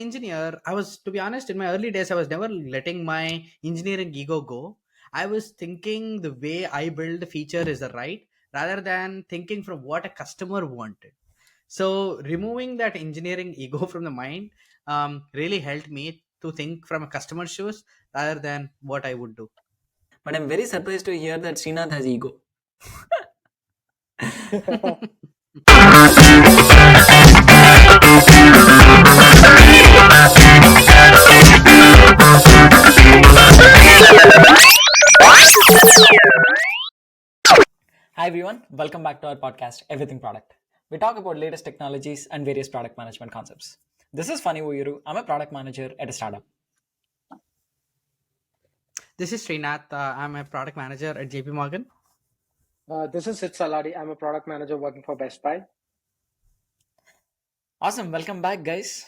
Engineer, I was, to be honest, in my early days, I was never letting my engineering ego go. I was thinking the way I build the feature is the right, rather than thinking from what a customer wanted. So removing that engineering ego from the mind really helped me to think from a customer's shoes rather than what I would do. But I'm very surprised to hear that Srinath has ego. Hi everyone, welcome back to our podcast, Everything Product. We talk about latest technologies and various product management concepts. This is Funny Uyuru. I'm a product manager at a startup. This is Srinath. I'm a product manager at JP Morgan. This is Sid Saladi. I'm a product manager working for Best Buy. Awesome, welcome back, guys.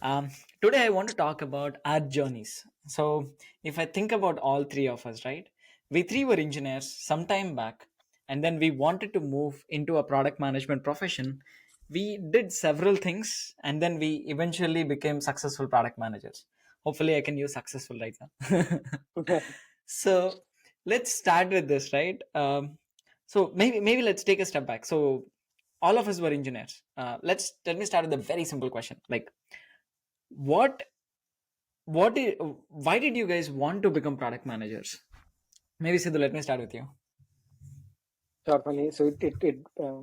Um, Today I want to talk about our journeys. So, if I think about all three of us, right? We three were engineers some time back, and then we wanted to move into a product management profession. We did several things, and then we eventually became successful product managers. Hopefully, I can use successful right now. So, let's start with this, right? So maybe let's take a step back. So all of us were engineers. Let me start with a very simple question. Like, what what did why did you guys want to become product managers? Maybe Sidhu, let me start with you. Sure, funny. So it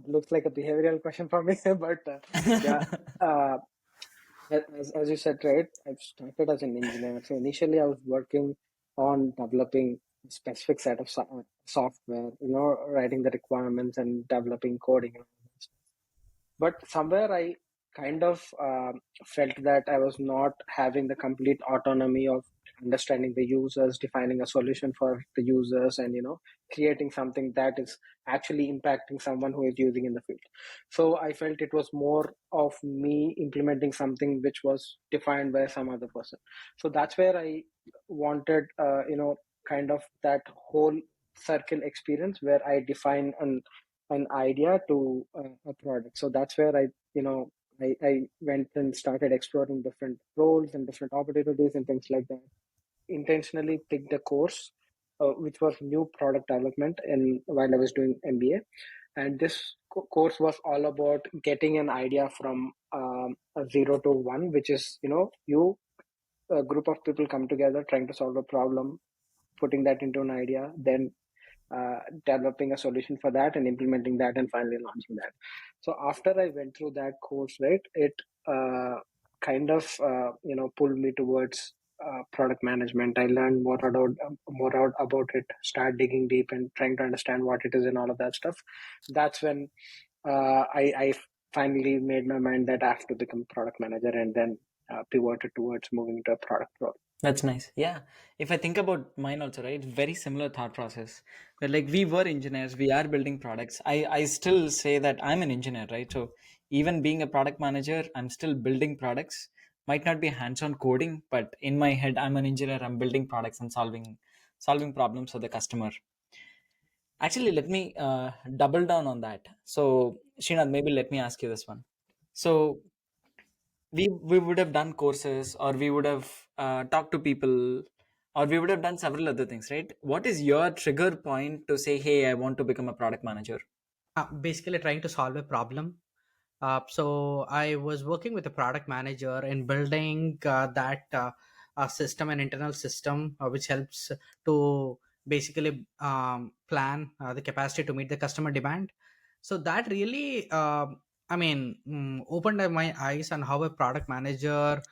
looks like a behavioral question for me, but yeah. Uh, as you said, right? I've started as an engineer. So initially, I was working on developing a specific set of software. Writing the requirements and developing coding. But somewhere I kind of felt that I was not having the complete autonomy of understanding the users, defining a solution for the users, and creating something that is actually impacting someone who is using in the field. So I felt it was more of me implementing something which was defined by some other person. So that's where I wanted kind of that whole circle experience where I define an idea to a product. So that's where I went and started exploring different roles and different opportunities and things like that. Intentionally picked a course which was new product development and while I was doing MBA. And this course was all about getting an idea from a 0 to 1, which is you a group of people come together trying to solve a problem, putting that into an idea, then developing a solution for that and implementing that and finally launching that. So after I went through that course, right, it kind of pulled me towards product management. I learned more about it, start digging deep and trying to understand what it is and all of that stuff. That's when I finally made my mind that I have to become product manager, and then pivoted towards moving into a product role. That's nice. Yeah. If I think about mine also, right? Very similar thought process. Where like we were engineers, we are building products. I still say that I'm an engineer, right? So even being a product manager, I'm still building products. Might not be hands-on coding, but in my head, I'm an engineer. I'm building products and solving problems for the customer. Actually, let me double down on that. So, Srinath, maybe let me ask you this one. So, we would have done courses, or we would have talked to people, or we would have done several other things, right? What is your trigger point to say, "Hey, I want to become a product manager"? Basically trying to solve a problem. So I was working with a product manager in building that system, an internal system, which helps to basically plan the capacity to meet the customer demand. So that really, opened my eyes on how a product manager,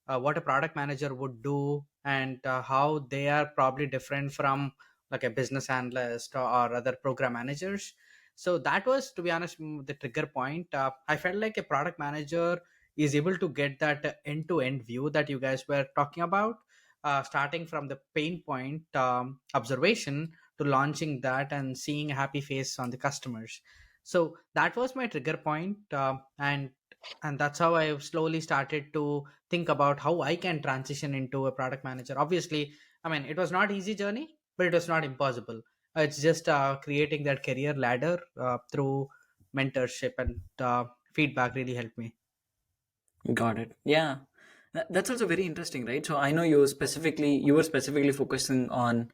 what a product manager would do, and how they are probably different from like a business analyst or other program managers. So that was, to be honest, the trigger point. I felt like a product manager is able to get that end to end view that you guys were talking about, starting from the pain point observation to launching that and seeing a happy face on the customers. So that was my trigger point, and that's how I slowly started to think about how I can transition into a product manager. Obviously, I mean, it was not easy journey, but it was not impossible. It's just creating that career ladder through mentorship and feedback really helped me. Got it. Yeah. That's also very interesting, right? So I know you were specifically focusing on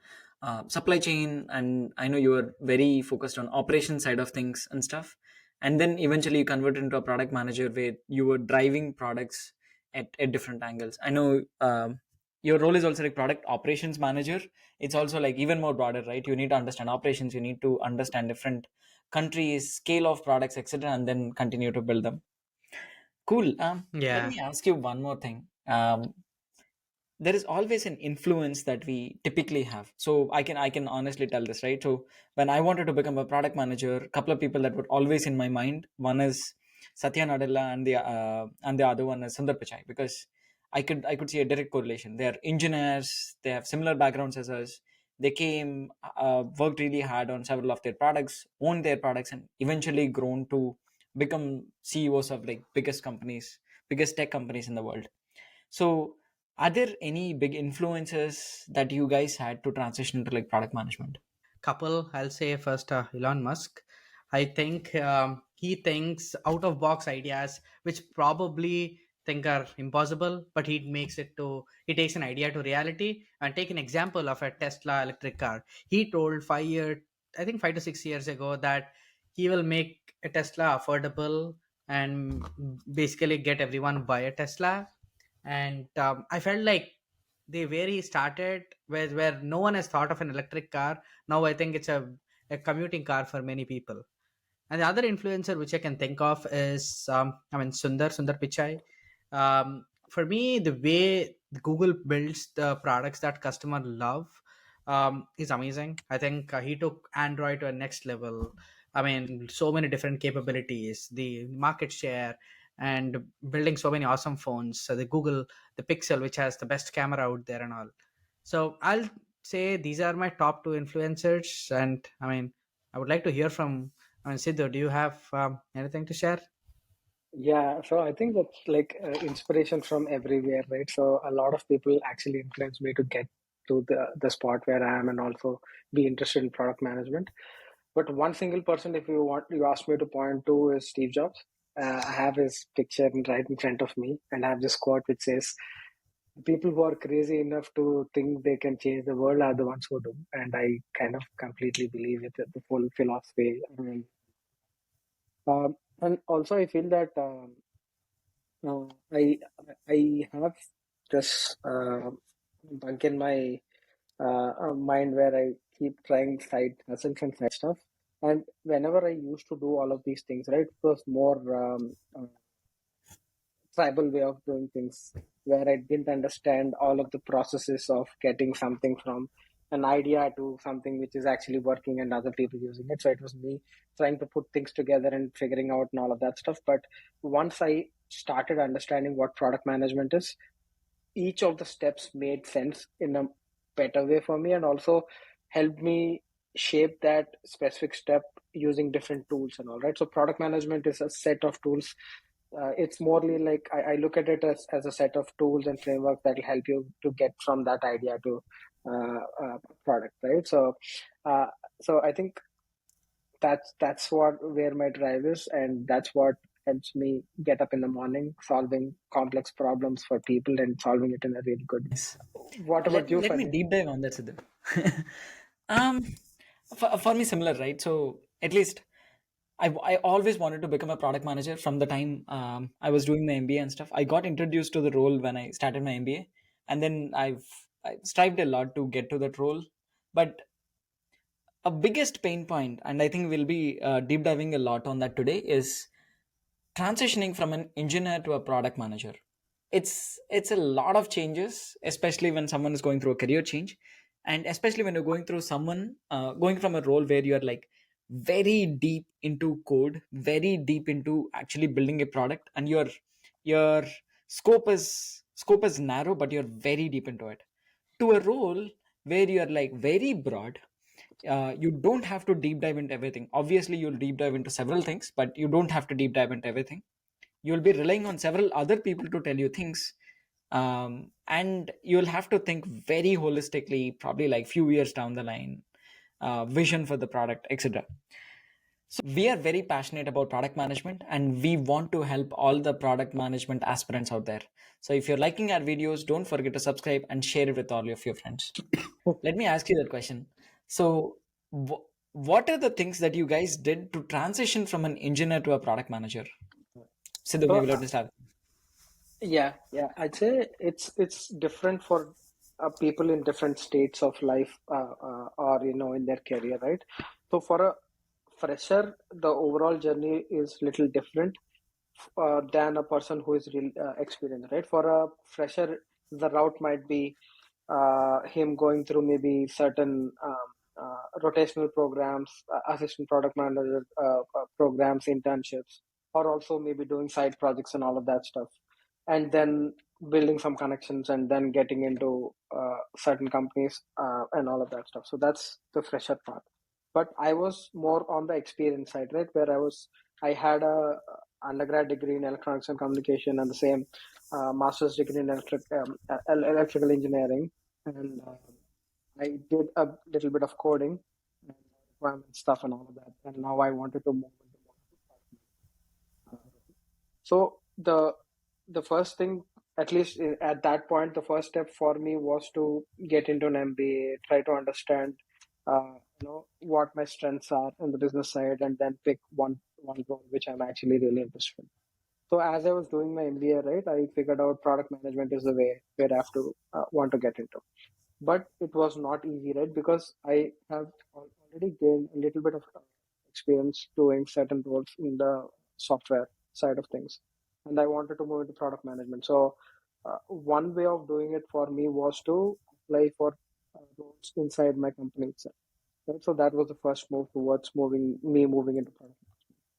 supply chain, and I know you were very focused on operation side of things and stuff. And then eventually you converted into a product manager where you were driving products at different angles. I know your role is also like product operations manager. It's also like even more broader, right? You need to understand operations. You need to understand different countries, scale of products, etc., and then continue to build them. Cool. Let Yeah. me ask you one more thing. There is always an influence that we typically have. So I can honestly tell this, right? So when I wanted to become a product manager, a couple of people that were always in my mind. One is Satya Nadella, and the other one is Sundar Pichai, because I could see a direct correlation. They are engineers. They have similar backgrounds as us. They came, worked really hard on several of their products, owned their products, and eventually grown to become CEOs of like biggest companies, biggest tech companies in the world. So, are there any big influences that you guys had to transition into like product management? Couple, I'll say first, Elon Musk. I think he thinks out of box ideas which probably think are impossible, but he takes an idea to reality. And take an example of a Tesla electric car. He told 5 year I think 5 to 6 years ago that he will make a Tesla affordable and basically get everyone buy a Tesla. And I felt like the where he started, where no one has thought of an electric car. Now I think it's a commuting car for many people. And the other influencer which I can think of is, Sundar Pichai. For me, the way Google builds the products that customer love is amazing. I think he took Android to a next level. I mean, so many different capabilities, the market share, and building so many awesome phones. So the Pixel, which has the best camera out there, and all. So I'll say these are my top two influencers, and I would like to hear from, Sidhu, do you have anything to share? Yeah, so I think that's like inspiration from everywhere, right? So a lot of people actually influence me to get to the spot where I am and also be interested in product management. But one single person, if you ask me to point to, is Steve Jobs. I have his picture right in front of me, and I have this quote which says, "People who are crazy enough to think they can change the world are the ones who do." And I kind of completely believe it, the full philosophy. And also, I feel that. Uh, I I have this bug in my mind where I keep trying side hustles and side stuff. And whenever I used to do all of these things, right, it was more tribal way of doing things, where I didn't understand all of the processes of getting something from an idea to something which is actually working and other people using it. So it was me trying to put things together and figuring out and all of that stuff. But once I started understanding what product management is, each of the steps made sense in a better way for me, and also helped me shape that specific step using different tools and all, right? So product management is a set of tools. It's morely like I look at it as a set of tools and frameworks that will help you to get from that idea to product, right? Uh, so I think that's what where my drive is, and that's what helps me get up in the morning solving complex problems for people and solving it in a really good Yes. way. What Let about me you, let me Fanny? deep dive on that, Siddhu. um, for me, similar, right? So at least I always wanted to become a product manager from the time I was doing my MBA and stuff. I got introduced to the role when I started my MBA, and then I strived a lot to get to that role. But a biggest pain point, and I think we'll be deep diving a lot on that today, is transitioning from an engineer to a product manager. It's a lot of changes, especially when someone is going through a career change, and especially when you're going through someone going from a role where you're like very deep into code, very deep into actually building a product, and your scope is narrow, but you're very deep into it, to a role where you're like very broad. You don't have to deep dive into everything. Obviously you'll deep dive into several things, but you don't have to deep dive into everything. You'll be relying on several other people to tell you things, and you'll have to think very holistically, probably like few years down the line, vision for the product, etc. So we are very passionate about product management and we want to help all the product management aspirants out there. So if you're liking our videos, don't forget to subscribe and share it with all of your friends. Let me ask you that question. So, what are the things that you guys did to transition from an engineer to a product manager? Sidhu, So maybe let me start. yeah, I'd say it's different for people in different states of life, or in their career, right? So for a fresher, the overall journey is little different than a person who is real experienced, right? For a fresher, the route might be him going through maybe certain rotational programs, assistant product manager programs, internships, or also maybe doing side projects and all of that stuff, and then building some connections and then getting into certain companies and all of that stuff. So that's the fresher part. But I was more on the experience side, right? Where I had a undergrad degree in electronics and communication and the same master's degree in electrical engineering, and I did a little bit of coding and requirement stuff and all of that. And now I wanted to move into more. So the first thing, at least at that point, the first step for me was to get into an MBA, try to understand, what my strengths are on the business side, and then pick one role which I'm actually really interested in. So as I was doing my MBA, right, I figured out product management is the way where I have to want to get into. But it was not easy, right? Because I have already gained a little bit of experience doing certain roles in the software side of things, and I wanted to move into product management. So one way of doing it for me was to apply for roles inside my company itself. Right? So that was the first move towards moving into product.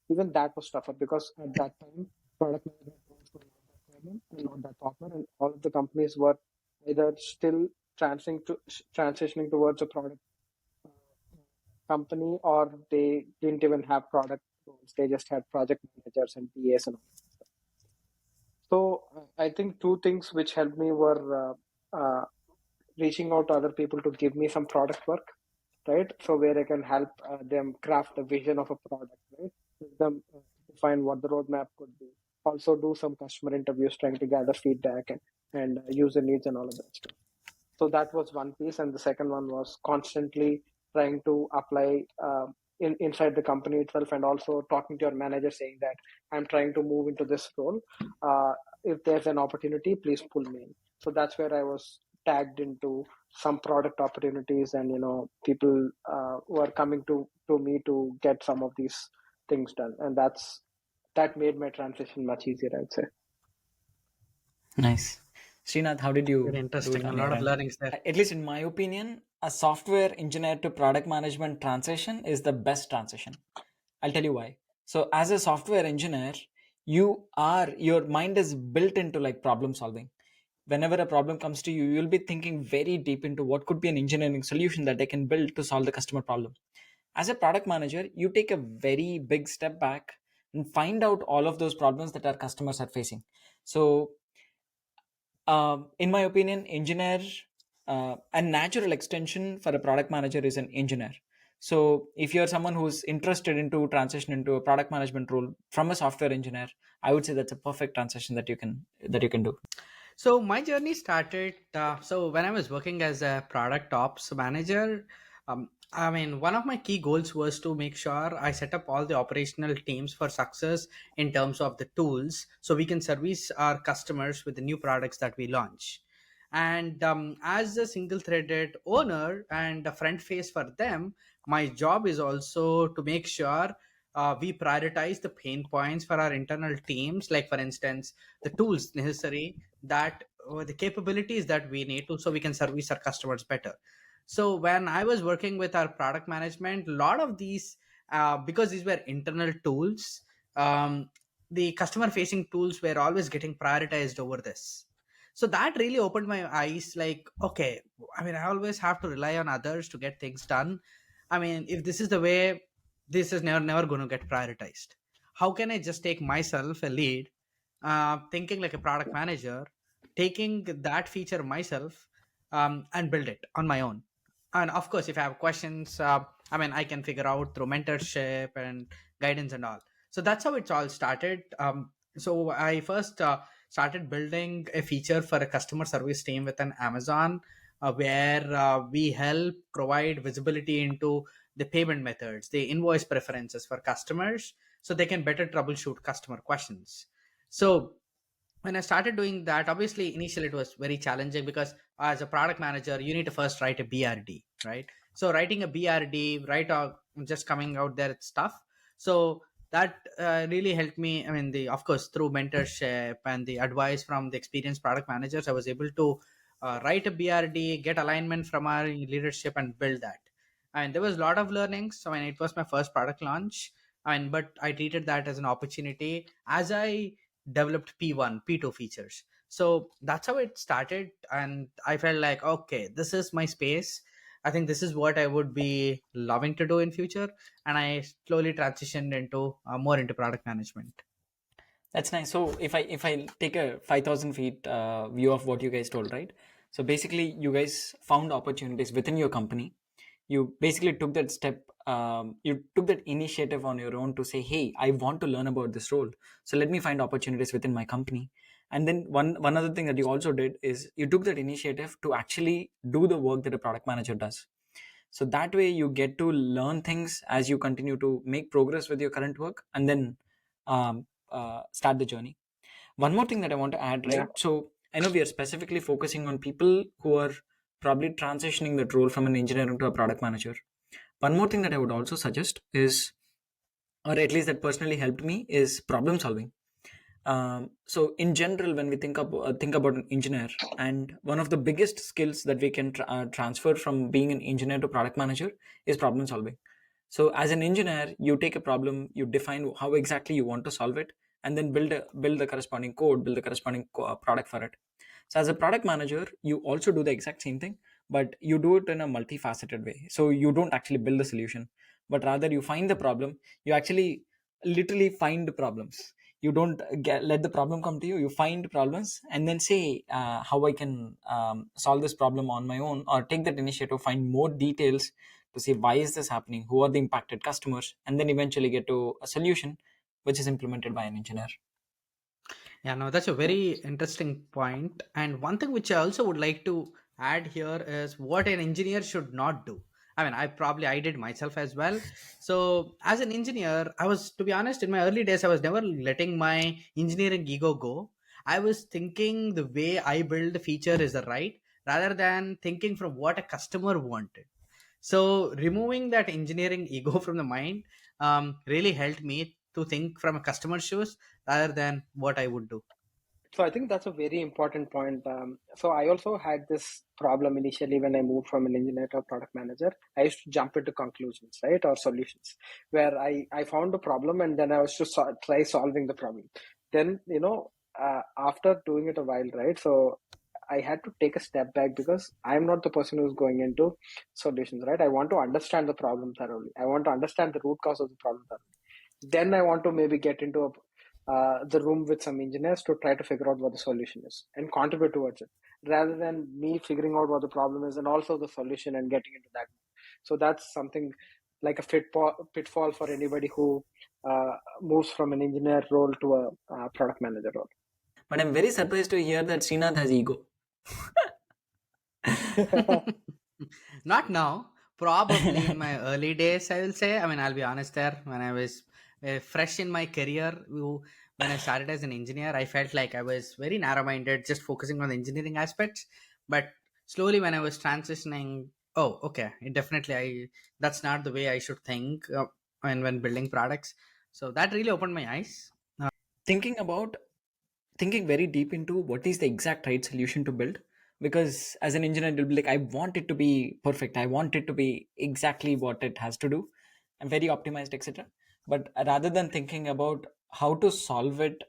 Even that was tougher because at that time, product management roles were not that common and not that popular, and all of the companies were either still transitioning towards a product uh, company, or they didn't even have product roles. They just had project managers and PAs and all. So I think two things which helped me were reaching out to other people to give me some product work, right? So where I can help them craft the vision of a product, right? Help them define what the roadmap could be. Also do some customer interviews, trying to gather feedback and user needs and all of that stuff. So that was one piece, and the second one was constantly trying to apply inside the company itself, and also talking to your manager saying that I'm trying to move into this role. If there's an opportunity, please pull me in. So that's where I was tagged into some product opportunities, and people were coming to me to get some of these things done, and that made my transition much easier, I'd say. Nice. Srinath, how did Very you do it interesting. A on lot your of end? learnings there. At least in my opinion, a software engineer to product management transition is the best transition. I'll tell you why. So, as a software engineer, your mind is built into like problem solving. Whenever a problem comes to you, you'll be thinking very deep into what could be an engineering solution that I can build to solve the customer problem. As a product manager, you take a very big step back and find out all of those problems that our customers are facing. So in my opinion, engineer, a natural extension for a product manager is an engineer. So if you're someone who's interested into transition into a product management role from a software engineer, I would say that's a perfect transition that you can do. So my journey started. So when I was working as a product ops manager, I mean, one of my key goals was to make sure I set up all the operational teams for success in terms of the tools, so we can service our customers with the new products that we launch. And as a single-threaded owner and a front face for them, my job is also to make sure we prioritize the pain points for our internal teams, like for instance the tools necessary, that the capabilities that we need to, so we can service our customers better. So when I was working with our product management, a lot of these, because these were internal tools, the customer facing tools were always getting prioritized over this. So that really opened my eyes, like, okay, I mean, I always have to rely on others to get things done. I mean, if this is the way, this is never going to get prioritized. How can I just take myself a lead, thinking like a product manager, taking that feature myself, and build it on my own? And of course, if I have questions, I mean, I can figure out through mentorship and guidance and all. So that's how it's all started. So I first started building a feature for a customer service team with an Amazon, where we help provide visibility into the payment methods, the invoice preferences for customers, so they can better troubleshoot customer questions. So when I started doing that, obviously initially it was very challenging because as a product manager, you need to first write a BRD, right? So writing a BRD, right, or just coming out there it's tough. So that really helped me. I mean, the of course through mentorship and the advice from the experienced product managers, I was able to write a BRD, get alignment from our leadership, and build that. And there was a lot of learnings. I mean, it was my first product launch. I mean, but I treated that as an opportunity as I developed P1, P2 features. So that's how it started. And I felt like, okay, this is my space. I think this is what I would be loving to do in future. And I slowly transitioned into more into product management. That's nice. So if I take a 5,000 feet view of what you guys told, right? So basically, you guys found opportunities within your company. You basically took that step. You took that initiative on your own to say, "Hey, I want to learn about this role. So let me find opportunities within my company." And then one other thing that you also did is you took that initiative to actually do the work that a product manager does. So that way you get to learn things as you continue to make progress with your current work, and then start the journey. One more thing that I want to add, Yeah. right? So I know we are specifically focusing on people who are probably transitioning that role from an engineer into a product manager. One more thing that I would also suggest is, or at least that personally helped me, is problem solving. So in general, when we think about an engineer, and one of the biggest skills that we can transfer from being an engineer to product manager is problem solving. So as an engineer, you take a problem, you define how exactly you want to solve it, and then build the corresponding code, build the corresponding product for it. So as a product manager, you also do the exact same thing, but you do it in a multifaceted way. So you don't actually build the solution, but rather you find the problem. You actually literally find problems. You don't let the problem come to you. You find problems and then say, how I can solve this problem on my own, or take that initiative, find more details to see why is this happening, who are the impacted customers, and then eventually get to a solution which is implemented by an engineer. Yeah, no, that's a very interesting point. And one thing which I also would like to add here is what an engineer should not do. I mean, I did myself as well. So as an engineer, I was, to be honest, in my early days, I was never letting my engineering ego go. I was thinking the way I build the feature is the right, rather than thinking from what a customer wanted. So removing that engineering ego from the mind really helped me to think from a customer's shoes rather than what I would do. So I think that's a very important point. So I also had this problem initially when I moved from an engineer to a product manager. I used to jump into conclusions, right, or solutions, where I found a problem and then I was to try solving the problem. Then after doing it a while, right? So I had to take a step back because I'm not the person who's going into solutions, right? I want to understand the problem thoroughly. I want to understand the root cause of the problem thoroughly. Then I want to maybe get into the room with some engineers to try to figure out what the solution is and contribute towards it, rather than me figuring out what the problem is and also the solution and getting into that. So that's something like a pitfall for anybody who moves from an engineer role to a product manager role. But I'm very surprised to hear that Srinath has ego. Not now. Probably in my early days, I will say. I mean, I'll be honest there. When I was fresh in my career, when I started as an engineer, I felt like I was very narrow minded, just focusing on the engineering aspects. But slowly, when I was transitioning, oh, okay, that's not the way I should think when building products. So that really opened my eyes. Thinking about thinking very deep into what is the exact right solution to build, because as an engineer you'll be like, I want it to be perfect, I want it to be exactly what it has to do, I'm very optimized, etc. But rather than thinking about how to solve it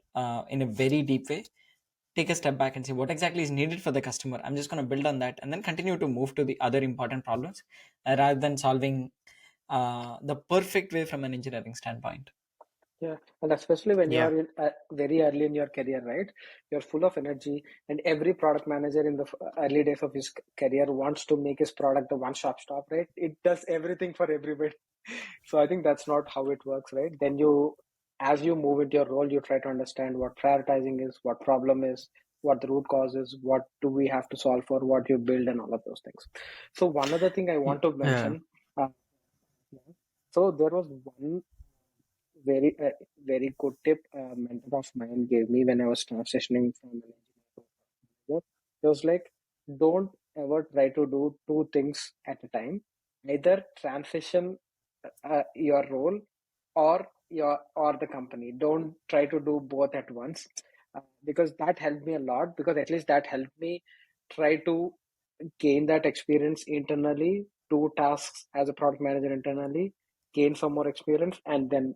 in a very deep way, take a step back and see what exactly is needed for the customer. I'm just going to build on that and then continue to move to the other important problems, rather than solving the perfect way from an engineering standpoint. Yeah, and especially when you Yeah. are in very early in your career, right? You're full of energy, and every product manager in the early days of his career wants to make his product the one-stop shop, right? It does everything for everybody. So I think that's not how it works, right? Then you, as you move into your role, you try to understand what prioritizing is, what problem is, what the root cause is, what do we have to solve for, what you build, and all of those things. So one other thing I want to Yeah. mention. Uh, so there was one very good tip a mentor of mine gave me when I was transitioning from an engineer to a manager. It was like, don't ever try to do two things at a time. Either transition your role or the company. Don't try to do both at once, because that helped me a lot. Because at least that helped me try to gain that experience internally, do tasks as a product manager internally, gain some more experience, and then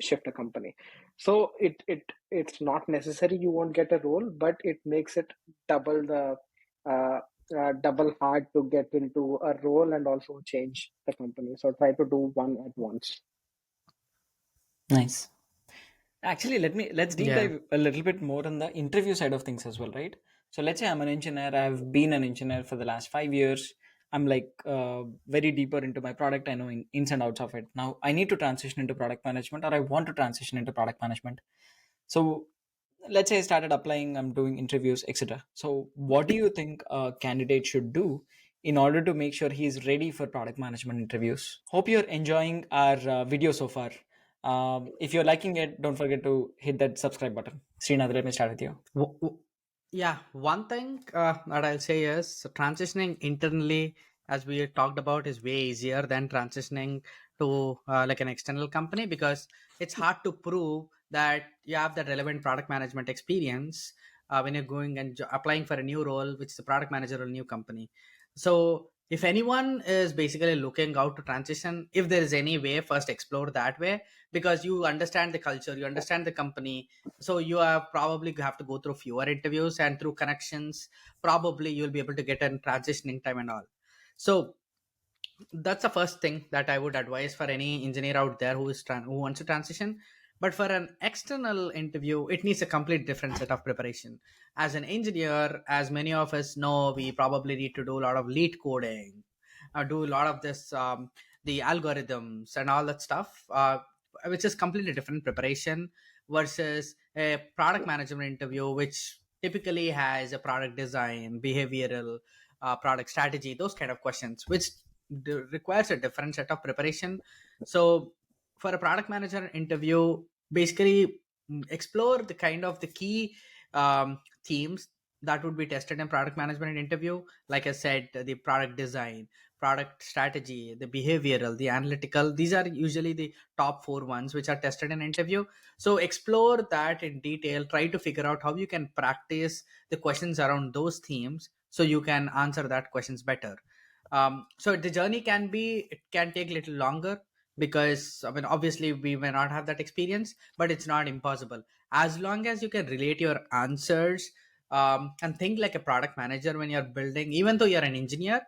shift a company. So it's not necessary you won't get a role, but it makes it double the uh, double hard to get into a role and also change the company. So try to do one at once. Nice. Actually, let's deep Yeah. dive a little bit more on the interview side of things as well, right? So let's say I'm an engineer. I've been an engineer for the last 5 years. I'm like very deeper into my product. I know ins and outs of it. Now I need to transition into product management, or I want to transition into product management. So let's say I started applying. I'm doing interviews, etc. So what do you think a candidate should do in order to make sure he's ready for product management interviews? Hope you're enjoying our video so far. If you're liking it, don't forget to hit that subscribe button. Srinath, let me start with you. W- w- yeah, one thing that I'll say is transitioning internally, as we talked about, is way easier than transitioning to like an external company, because it's hard to prove that you have that relevant product management experience when you're going and applying for a new role, which is a product manager or a new company. So if anyone is basically looking out to transition, if there is any way, first explore that way, because you understand the culture, you understand the company. So you are probably have to go through fewer interviews, and through connections probably you'll be able to get a transitioning time and all. So that's the first thing that I would advise for any engineer out there who wants to transition. But for an external interview, it needs a complete different set of preparation. As an engineer, as many of us know, we probably need to do a lot of lead coding, do a lot of this, the algorithms and all that stuff, which is completely different preparation versus a product management interview, which typically has a product design, behavioral, product strategy, those kind of questions, which requires a different set of preparation. So for a product manager interview, basically, explore the kind of the key themes that would be tested in product management interview. Like I said, the product design, product strategy, the behavioral, the analytical, these are usually the top four ones which are tested in interview. So explore that in detail, try to figure out how you can practice the questions around those themes so you can answer that questions better. So the journey it can take a little longer, because I mean, obviously we may not have that experience, but it's not impossible as long as you can relate your answers, and think like a product manager when you're building. Even though you're an engineer,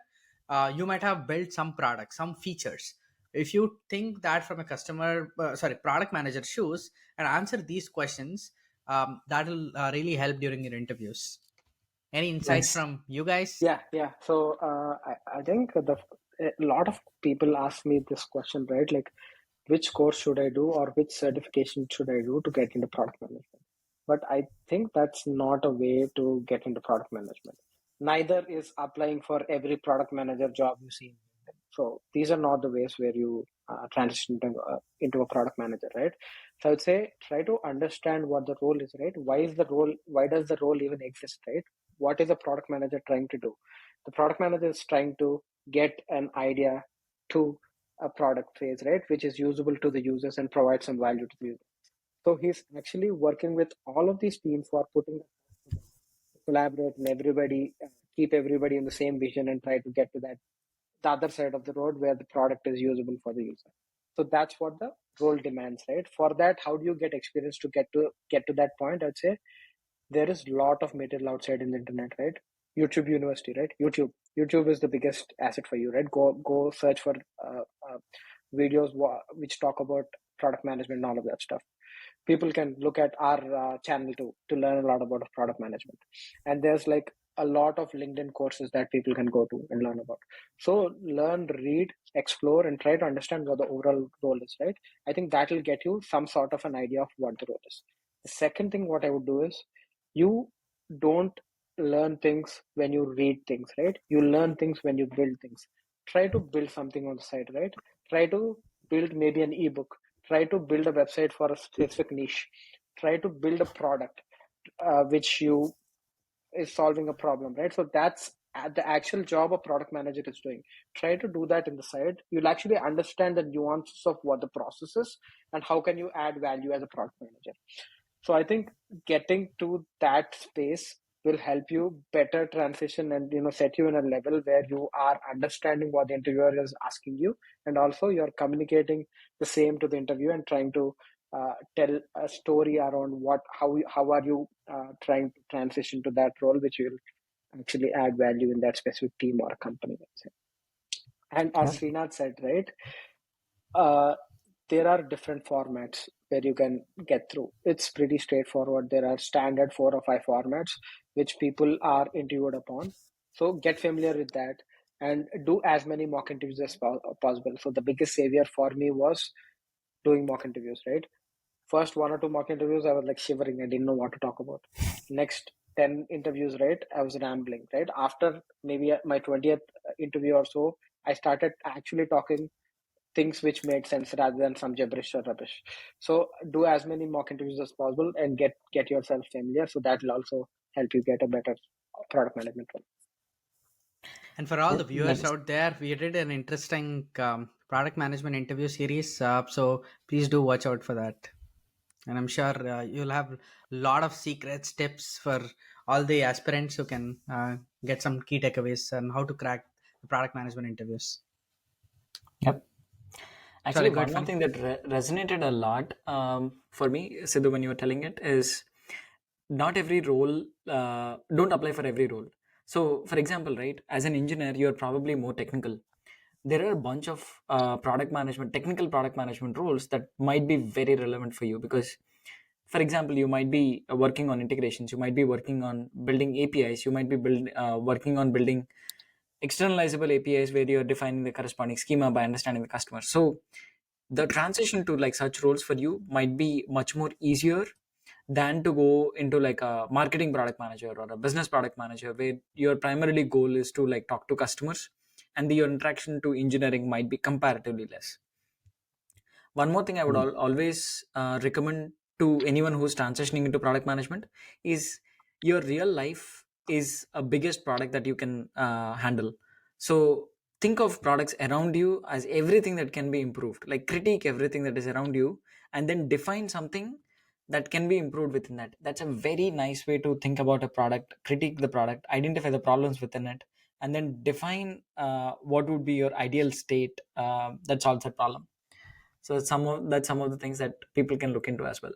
you might have built some products, some features. If you think that from a product manager shoes, and answer these questions, that'll really help during your interviews. Any insights Nice. from you guys? Yeah. So I think a lot of people ask me this question, right? Like, which course should I do or which certification should I do to get into product management? But I think that's not a way to get into product management. Neither is applying for every product manager job you see. So these are not the ways where you transition into a product manager, right? So I would say try to understand what the role is, right? Why is the role? Why does the role even exist, right? What is a product manager trying to do? The product manager is trying to get an idea to a product phase, right, which is usable to the users and provide some value to the user. So he's actually working with all of these teams who are putting together, collaborate, and everybody keep everybody in the same vision and try to get to that the other side of the road where the product is usable for the user. So that's what the role demands, right? For that, how do you get experience to get to that point? I'd say there is a lot of material outside in the internet, right? YouTube University, right? YouTube is the biggest asset for you, right? Go search for videos which talk about product management and all of that stuff. people can look at our channel to learn a lot about product management. And there's like a lot of LinkedIn courses that people can go to and learn about. So learn, read, explore, and try to understand what the overall role is, right? I think that will get you some sort of an idea of what the role is. The second thing what I would do is, you don't learn things when you read things, right? You learn things when you build things. Try to build something on the side, right? Try to build maybe an ebook. Try to build a website for a specific niche. Try to build a product which you is solving a problem, right? So that's the actual job a product manager is doing. Try to do that in the side. You'll actually understand the nuances of what the process is and how can you add value as a product manager. So I think getting to that space will help you better transition and set you in a level where you are understanding what the interviewer is asking you, and also you're communicating the same to the interview and trying to tell a story around how are you trying to transition to that role, which will actually add value in that specific team or company, let's say. And as Yeah. Srinath said, right, uh, there are different formats where you can get through. It's pretty straightforward. There are standard 4 or 5 formats which people are interviewed upon. So get familiar with that and do as many mock interviews as possible. So the biggest savior for me was doing mock interviews, right? First 1 or 2 mock interviews, I was like shivering. I didn't know what to talk about. Next 10 interviews, right? I was rambling, right? After maybe my 20th interview or so, I started actually talking things which made sense rather than some gibberish or rubbish. So do as many mock interviews as possible and get yourself familiar. So that will also help you get a better product management role. And for all Yeah, the viewers that's out there, we did an interesting product management interview series. So please do watch out for that. And I'm sure you'll have a lot of secrets, tips for all the aspirants who can get some key takeaways on how to crack the product management interviews. yep. Sorry, Actually, go ahead, one more Fanny. thing that resonated a lot for me, Sidhu, when you were telling it, is not every role, don't apply for every role. So, for example, right, as an engineer, you're probably more technical. There are a bunch of product management, technical product management roles that might be very relevant for you because, for example, you might be working on integrations, you might be working on building APIs, you might be working on building externalizable APIs where you're defining the corresponding schema by understanding the customer. So the transition to like such roles for you might be much more easier than to go into like a marketing product manager or a business product manager where your primarily goal is to like talk to customers and your interaction to engineering might be comparatively less. One more thing I would always recommend to anyone who's transitioning into product management is your real life is a biggest product that you can handle. So think of products around you as everything that can be improved. Like critique everything that is around you and then define something that can be improved within that. That's a very nice way to think about a product, critique the product, identify the problems within it, and then define what would be your ideal state that solves that problem. So some of the things that people can look into as well.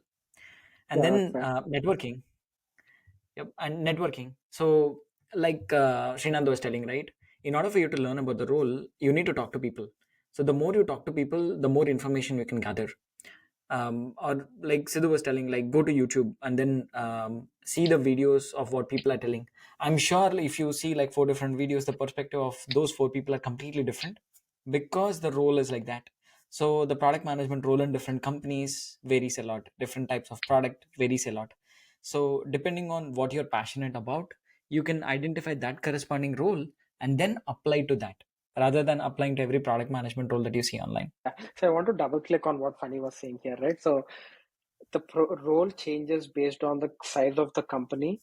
And Yeah, then fair. networking. Yep, and networking. So like Srinand was telling, right? In order for you to learn about the role, you need to talk to people. So the more you talk to people, the more information you can gather. Or like Sidhu was telling, like go to YouTube and then see the videos of what people are telling. I'm sure if you see like 4 different videos, the perspective of those 4 people are completely different because the role is like that. So the product management role in different companies varies a lot. Different types of product varies a lot. So depending on what you're passionate about, you can identify that corresponding role and then apply to that rather than applying to every product management role that you see online. So I want to double click on what Fanny was saying here, right? So the role changes based on the size of the company,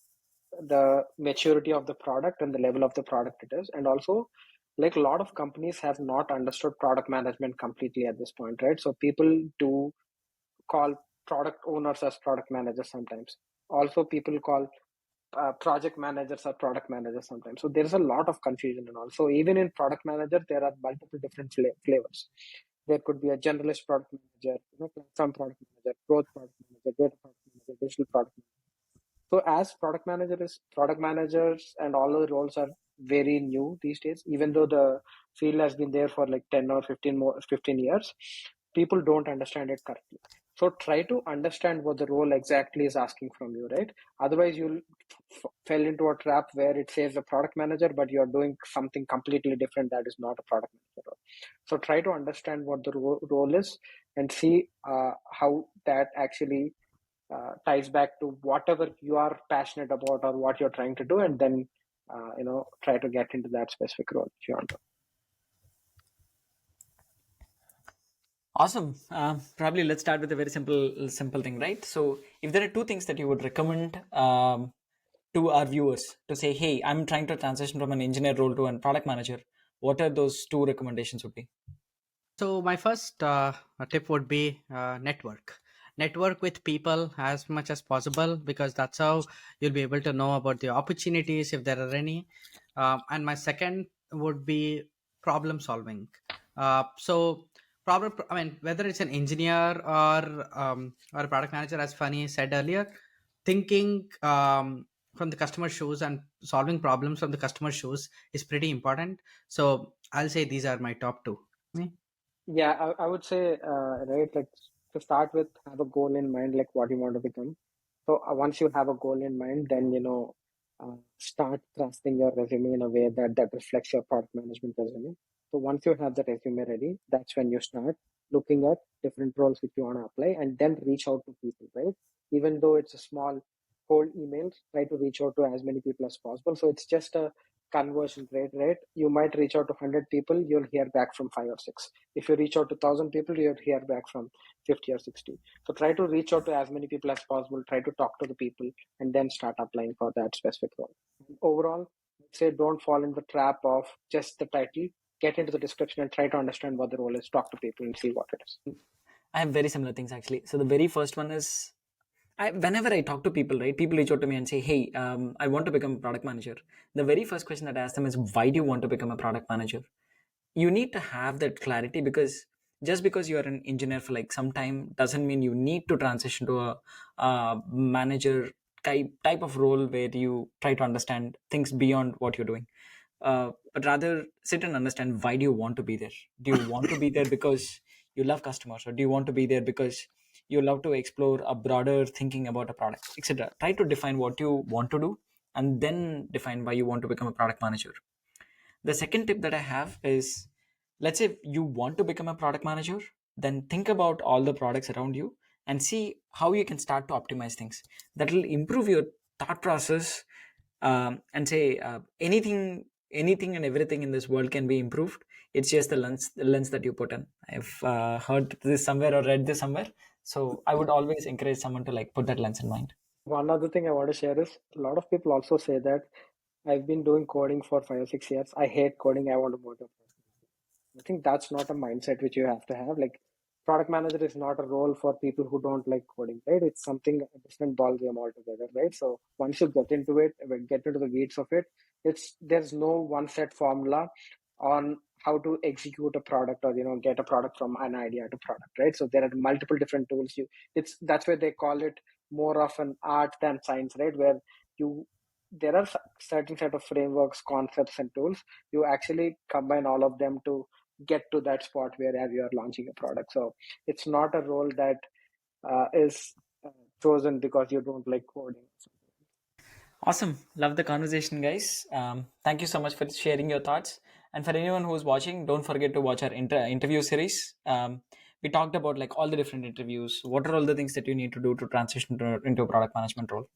the maturity of the product, and the level of the product it is. And also, like a lot of companies have not understood product management completely at this point, right? So people do call product owners as product managers sometimes. Also, people call project managers or product managers sometimes. So there's a lot of confusion, and also even in product manager there are multiple different flavors. There could be a generalist product manager, platform product manager, growth product manager, data product manager, digital product manager. So as product managers and all the roles are very new these days, even though the field has been there for like 10 or 15 years, people don't understand it correctly. So try to understand what the role exactly is asking from you, right? Otherwise, you'll fell into a trap where it says a product manager, but you're doing something completely different that is not a product manager role. So try to understand what the role is and see how that actually ties back to whatever you are passionate about or what you're trying to do, and then try to get into that specific role if you want to. Awesome. Probably let's start with a very simple thing, right? So, if there are two things that you would recommend to our viewers to say, "Hey, I'm trying to transition from an engineer role to a product manager," what are those two recommendations would be? So my first tip would be network with people as much as possible, because that's how you'll be able to know about the opportunities if there are any. And my second would be problem solving. So problem, I mean, whether it's an engineer or a product manager, as Funny said earlier, thinking from the customer shoes and solving problems from the customer shoes is pretty important. So I'll say these are my top two. Yeah, I would say, right, like to start with, have a goal in mind, like what you want to become. So once you have a goal in mind, then, start crafting your resume in a way that reflects your product management resume. So once you have the resume ready, that's when you start looking at different roles which you want to apply, and then reach out to people, right? Even though it's a small cold email, try to reach out to as many people as possible. So it's just a conversion rate, right? You might reach out to 100 people, you'll hear back from 5 or 6. If you reach out to 1,000 people, you'll hear back from 50 or 60. So try to reach out to as many people as possible, try to talk to the people, and then start applying for that specific role. Overall, I'd say don't fall in the trap of just the title. Get into the description and try to understand what the role is. Talk to people and see what it is. I have very similar things actually. So the very first one is whenever I talk to people, right, people reach out to me and say, "Hey, I want to become a product manager." The very first question that I ask them is, "Why do you want to become a product manager?" You need to have that clarity, because just because you are an engineer for like some time doesn't mean you need to transition to a manager type of role where you try to understand things beyond what you're doing. But rather sit and understand, why do you want to be there? Do you want to be there because you love customers, or do you want to be there because you love to explore a broader thinking about a product, etc.? Try to define what you want to do, and then define why you want to become a product manager. The second tip that I have is, let's say you want to become a product manager, then think about all the products around you and see how you can start to optimize things. That will improve your thought process, and say anything and everything in this world can be improved. It's just the lens that you put in. I've heard this somewhere or read this somewhere. So I would always encourage someone to like put that lens in mind. One other thing I want to share is a lot of people also say that I've been doing coding for 5 or 6 years. I hate coding. I want to move to. I think that's not a mindset which you have to have. Like, product manager is not a role for people who don't like coding, right? It's something a different ball game altogether, right? So once you get into it, get into the weeds of it, there's no one set formula on how to execute a product, or get a product from an idea to product, right? So there are multiple different tools. That's why they call it more of an art than science, right? Where you there are certain set of frameworks, concepts, and tools. You actually combine all of them to get to that spot where you are launching a product. So it's not a role that is chosen because you don't like coding. Awesome. Love the conversation, guys. Thank you so much for sharing your thoughts. And for anyone who's watching, don't forget to watch our interview series. We talked about like all the different interviews. What are all the things that you need to do to transition into a product management role?